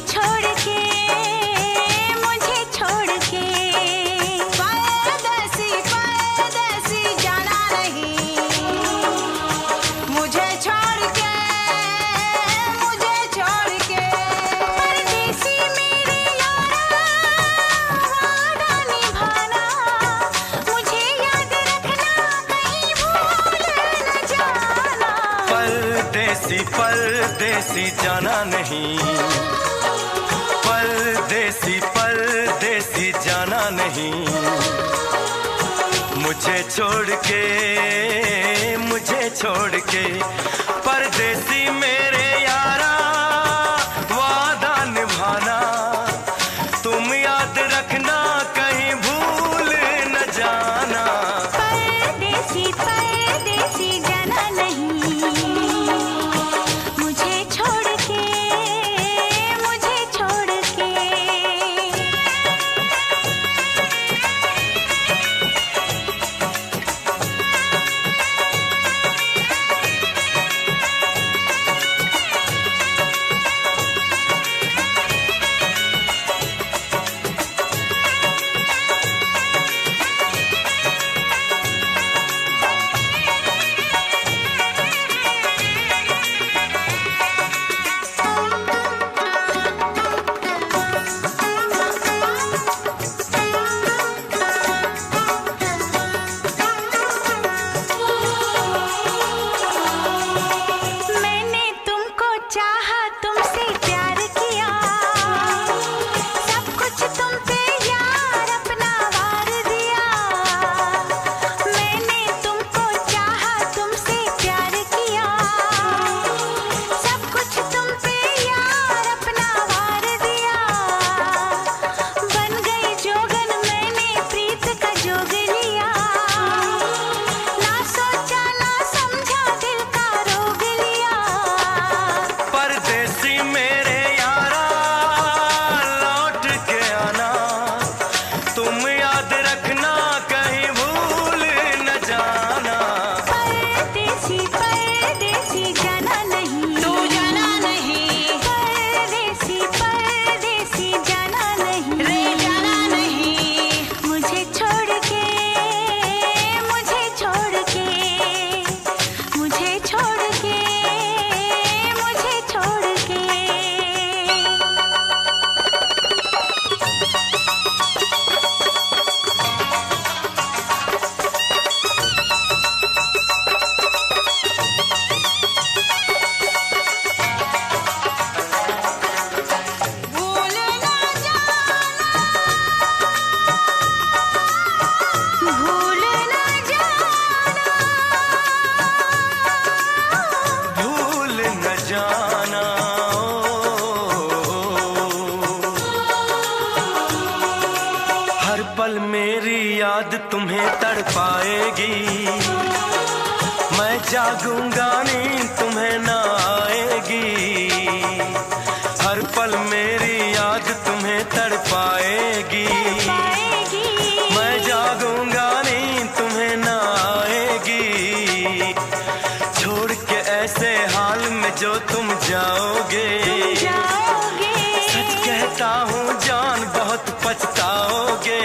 छोड़ के, मुझे छोड़ के परदेसी परदेसी जाना नहीं, मुझे छोड़ के, मुझे छोड़ के परदेसी मेरे यारा वादा निभाना, मुझे याद रखना कहीं भूल न जाना। परदेसी परदेसी जाना नहीं, परदेसी परदेसी जाना नहीं, मुझे छोड़ के, मुझे छोड़ के परदेसी मेरे यारा वादा निभाना, तुम याद रखना कहीं भूल न जाना। परदेसी परदेसी जाना नहीं, मुझे छोड़ के, मुझे छोड़ के मैंने तुमको चाहा, तुमसे प्यार किया, सब कुछ तुम पे यार अपना वार दिया। मैंने तुमको चाहा, तुमसे प्यार किया, सब कुछ तुम पे यार अपना वार दिया। बन गई जोगन मैंने प्रीत का जोग लिया, ना सोचा ना समझा दिल का रोग लिया। परदेसी मेरे यारा लौट के आना, तुम याद रखना कहीं भूल न जाना। परदेसी परदेसी जाना नहीं, तू जाना नहीं, परदेसी परदेसी जाना नहीं, रे जाना नहीं, मुझे छोड़ के, मुझे छोड़ के, मुझे छोड़ के, मुझे छोड़ के भूल ना जाना, भूल ना जाना, भूल न जाना। हर पल मेरी याद तुम्हें तड़पाएगी, मैं जागूंगा नींद तुम्हें ना आएगी। हर पल मेरी याद तुम्हें तड़पाएगी, पाएगी मैं जागूंगा नींद तुम्हें ना आएगी। छोड़ के ऐसे हाल में जो तुम जाओगे, जाओगे। सच कहता हूँ जान बहुत पछताओगे।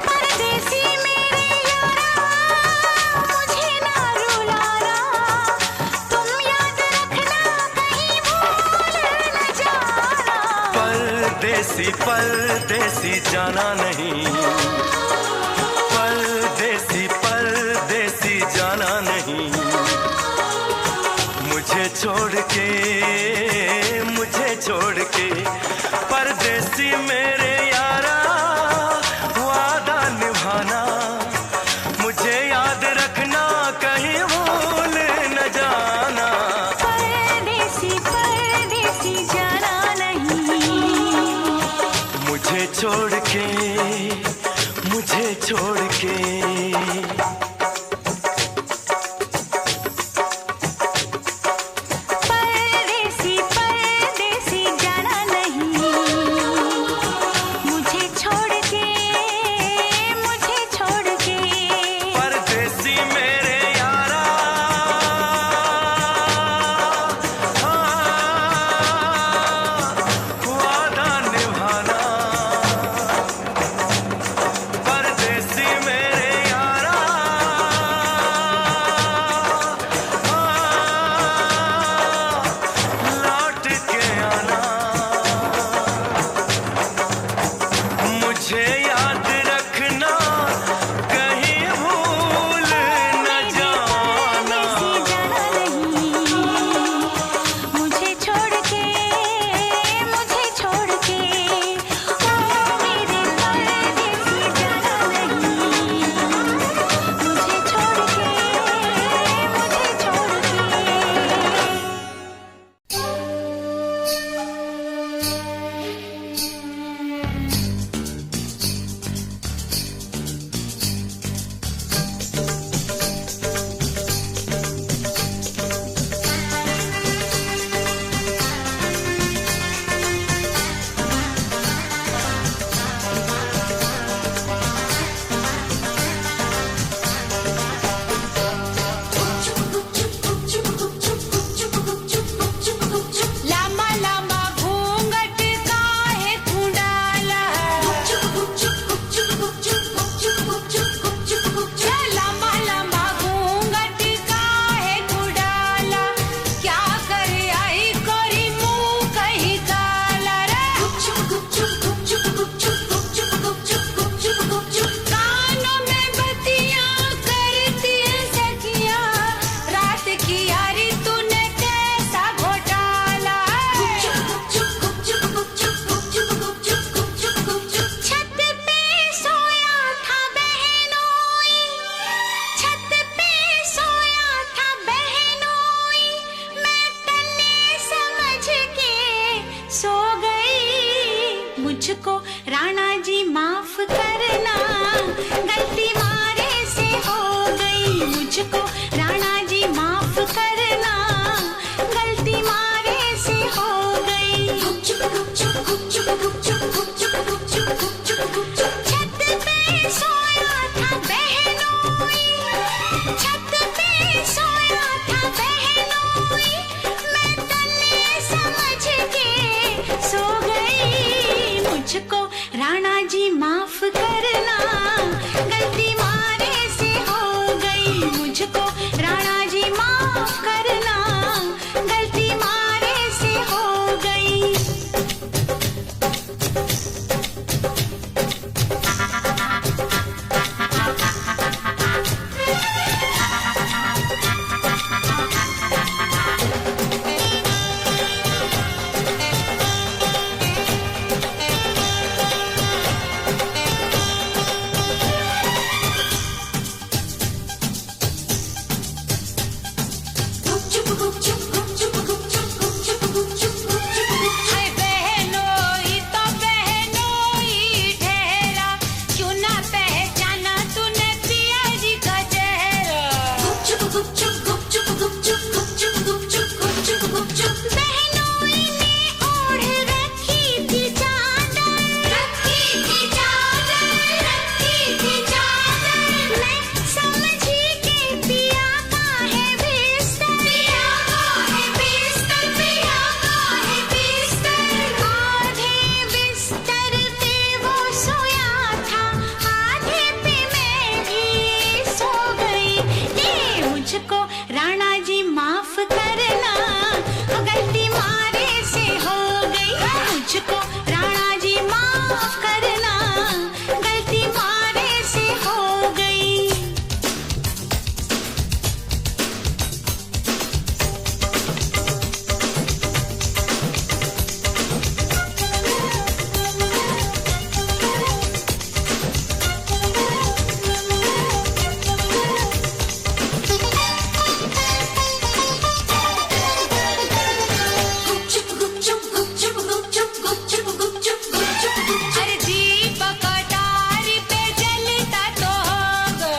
परदेसी मेरे यारा मुझे ना रुलाना, तुम याद रखना कहीं भूल न जाना। परदेसी परदेसी जाना नहीं, परदेसी परदेसी जाना नहीं, मुझे छोड़ के, मुझे छोड़ के परदेसी मेरे यारा वादा निभाना, मुझे याद रखना कहीं भूल न जाना। परदेसी परदेसी जाना नहीं, मुझे छोड़ के, मुझे छोड़ के परदेसी परदेसी जाना नहीं, मुझे छोड़ के, मुझे छोड़ के परदेसी मेरे यारा। हाँ, मुझको राणा जी माफ करना, गलती मारे से हो गई। मुझको राणा जी माफ करना, गलती मारे से हो गई। छत पे सोया था बहनोई, छत पे सोया था बहनोई, मैं तन्ने समझ के सो गई। मुझको राणा जी माफ करना, गलती मारे से हो गई। मुझको राणा जी माफ करना, गलती मारे से हो गई। हाय बहनोई तो बहनोई ठहरा, क्यों ना पहचाना तूने पिया जी का चेहरा। बहनोई ने ओढ़ रखी थी चादर, रखी थी चादर, रखी थी चादर। मैं समझी के पिया का है बिस्तर, पिया का है बिस्तर, पिया का है बिस्तर। आधे बिस्तर पे वो सोया था, आधे पे मैं भी सो गई। ये मुझको राणा जी माफ करना, गलती मारे से हो गई। मुझको राणा जी माफ करना, गलती मारे से हो गई। अरे दीपक अटारी पे जलता तो होगा,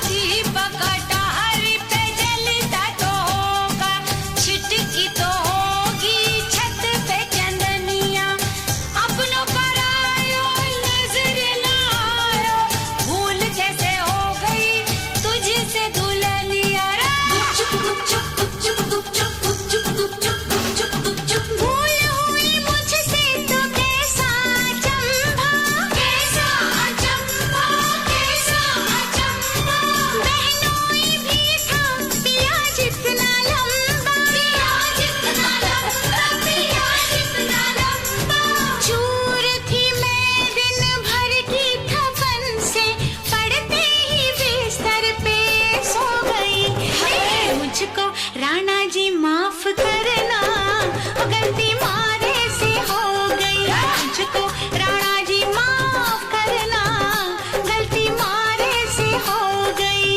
दीपक अटारी पे जलता तो होगा। छिटकी तो होगी छत पे चंदनिया, अपनों पर आयो नजर ना आयो, भूल जैसे हो गई तुझसे दुल्हनिया। भूल हुई मुझसे तो कैसा अचंभा, कैसा अचंभा, कैसा अचंभा। बहनोई भी था पिया जितना लंबा, पिया जितना लंबा, पिया जितना लंबा। चूर थी मैं दिन भर की थपन से, पड़ते ही बिस्तर पे सो गई। हे मुझको राणा जी माफ करना, गलती मारे से हो गई। मुझको राणा जी माफ करना, गलती मारे से हो गई।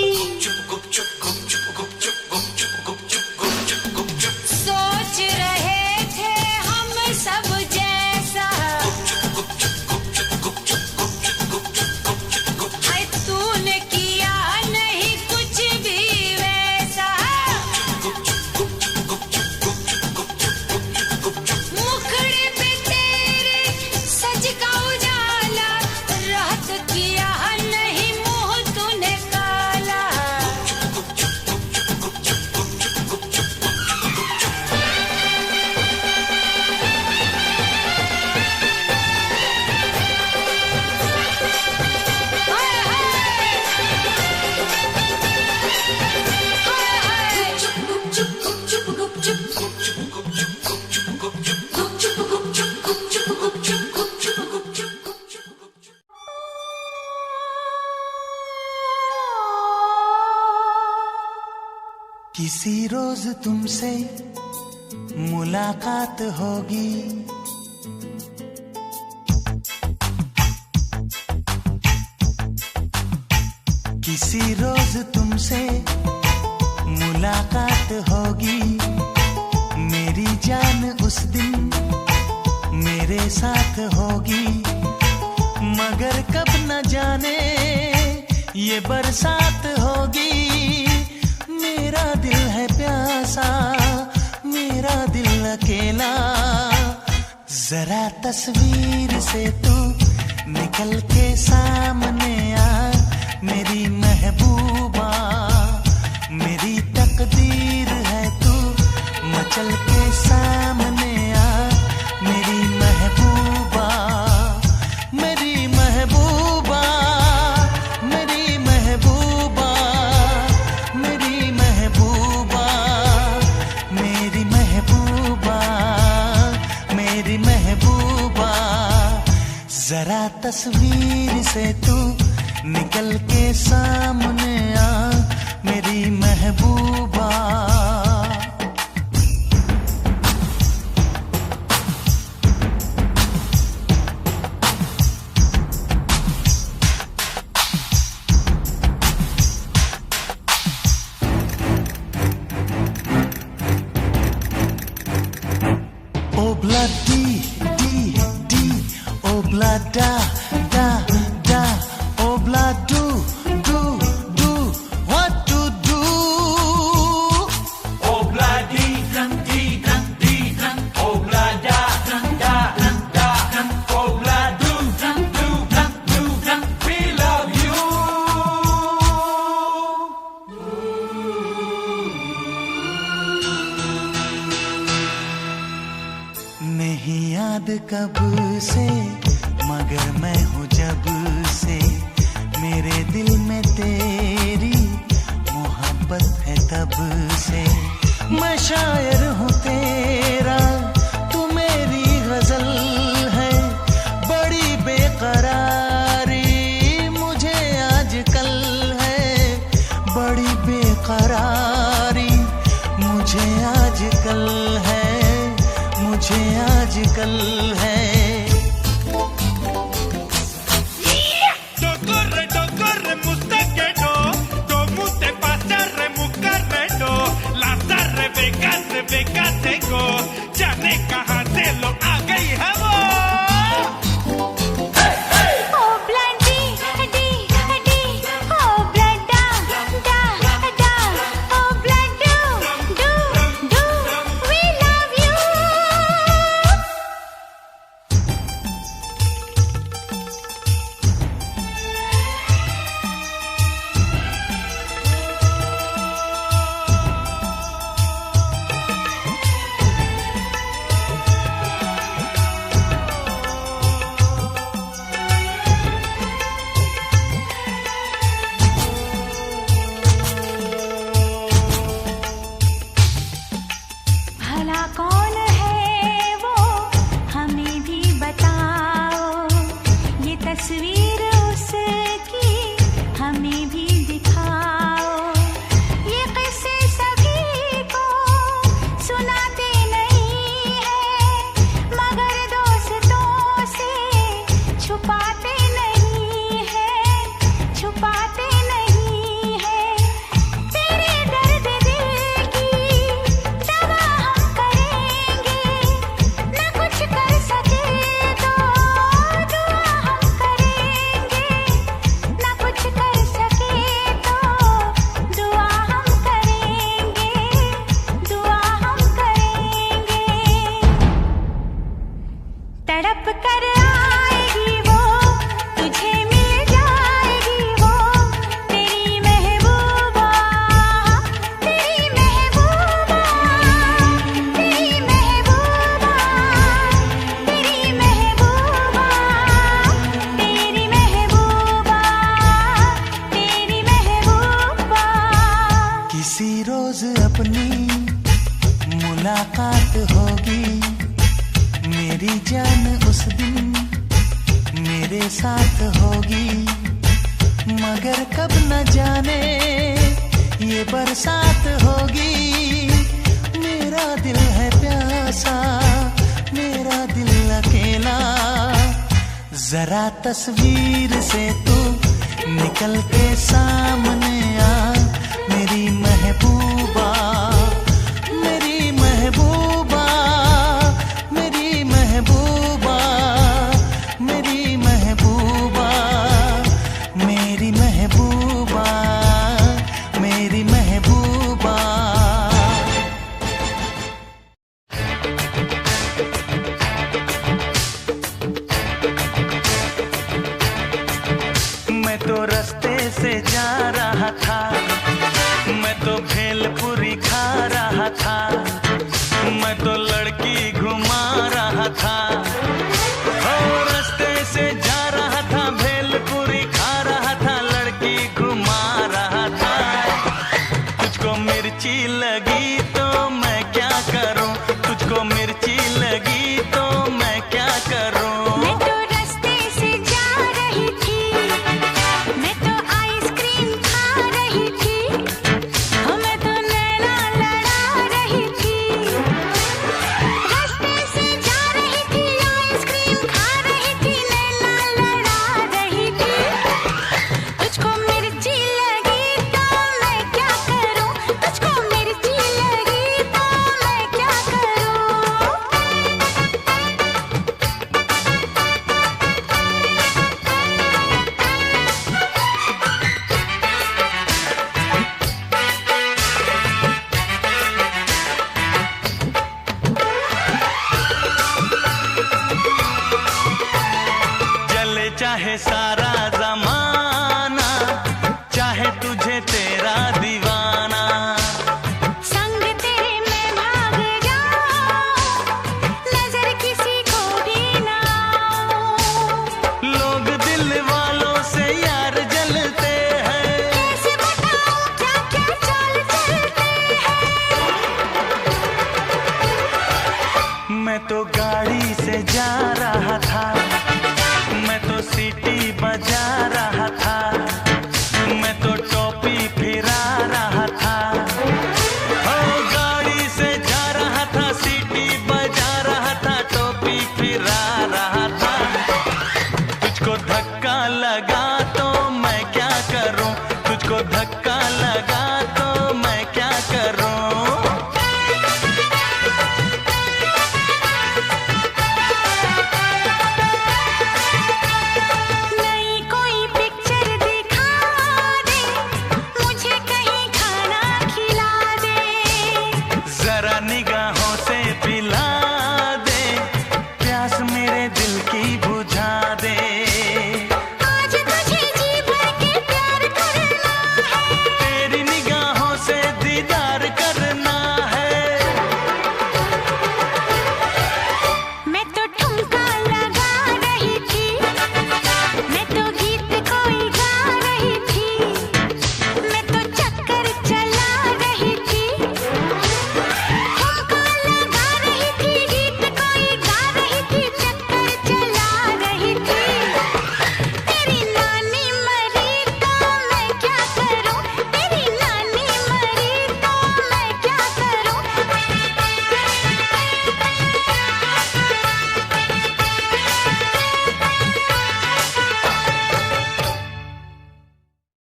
सोच रहे थे हम सब जैसा, हाय तूने किया नहीं कुछ भी वैसा। मुखड़े पे तेरे सज का उजाला, रात किया नहीं मुंह तूने काला। हाय हाय किसी रोज तुमसे मुलाकात होगी, किसी रोज तुमसे मुलाकात होगी। मेरी जान साथ होगी, मगर कब न जाने ये बरसात होगी। मेरा दिल है प्यासा, मेरा दिल अकेला, जरा तस्वीर से तू निकल के सामने आ, मेरी महबूबा, मेरी तकदीर है तू, मचल के सामने आ, मेरी महबूबा, मेरी महबूबा, मेरी महबूबा, मेरी महबूबा, मेरी महबूबा, मेरी महबूबा, जरा तस्वीर से तू निकल के सामने आ, मेरी महबूबा। Obla di di di, obla da da da, obla do do do, what to do? Obla di dang di dang di dang, obla da dang da dang da dang, obla do dang do dang do dang, we love you. नहीं याद कब से, मगर मैं हूँ जब से, मेरे दिल में तेरी मोहब्बत है तब से। मैं शायर हूँ तेरा, तू मेरी गजल है, बड़ी बेकरारी मुझे आजकल है, बड़ी बेकरारी मुझे आजकल है, मुझे आजकल है। Dogorre, mustaquero, como te pasa remucarredo, lazarre, vegate, go, ya ne kaha se lo a gayi hai wo. Oh bloody di di, oh blood da da da, oh blood do, we love you. भला कौन है वो, हमें भी बताओ, ये तस्वीर उसकी हमें भी दिखाओ। ये किस्से सभी को सुनाते नहीं है, मगर दोस्तों से छुपाते नहीं है, छुपाते नहीं है। तेरे दर्द दिल की दवा हम करेंगे, न कुछ कर सके तो दुआ हम करेंगे, न कुछ कर सके तो दुआ हम करेंगे, दुआ हम करेंगे। तड़प कर आएगी वो, तुझे मिल जाएगी वो, तेरी महबूबा, तेरी महबूबा, तेरी महबूबा, तेरी महबूबा, तेरी महबूबा, तेरी महबूबा। किसी रोज अपनी मुलाकात होगी, मेरी जान उस दिन मेरे साथ होगी, मगर कब न जाने ये बरसात होगी। मेरा दिल है प्यासा, मेरा दिल अकेला, जरा तस्वीर से तू निकल के सामने आ, मेरी महबूबा, मेरी महबूबा, मेरी महबूबा। चाहे सारा जमाना, चाहे तुझे तेरा दीवाना। संग तेरे मैं भाग जाऊं, नजर किसी को भी ना आऊं। लोग दिल वालों से यार जलते हैं, कैसे बताऊं क्या क्या चाल चलते हैं। मैं तो गाड़ी से जा रहा था, मैं तो सीटी बजा रहा था, मैं तो टोपी फिरा रहा था। ओ गाड़ी से जा रहा था, सीटी बजा रहा था, टोपी फिरा रहा था। तुझको धक्का लगा तो मैं क्या करूं, तुझको धक्का लगा तो मैं क्या करूं। नई कोई पिक्चर दिखा दे, मुझे कहीं खाना खिला दे। जरा निगाह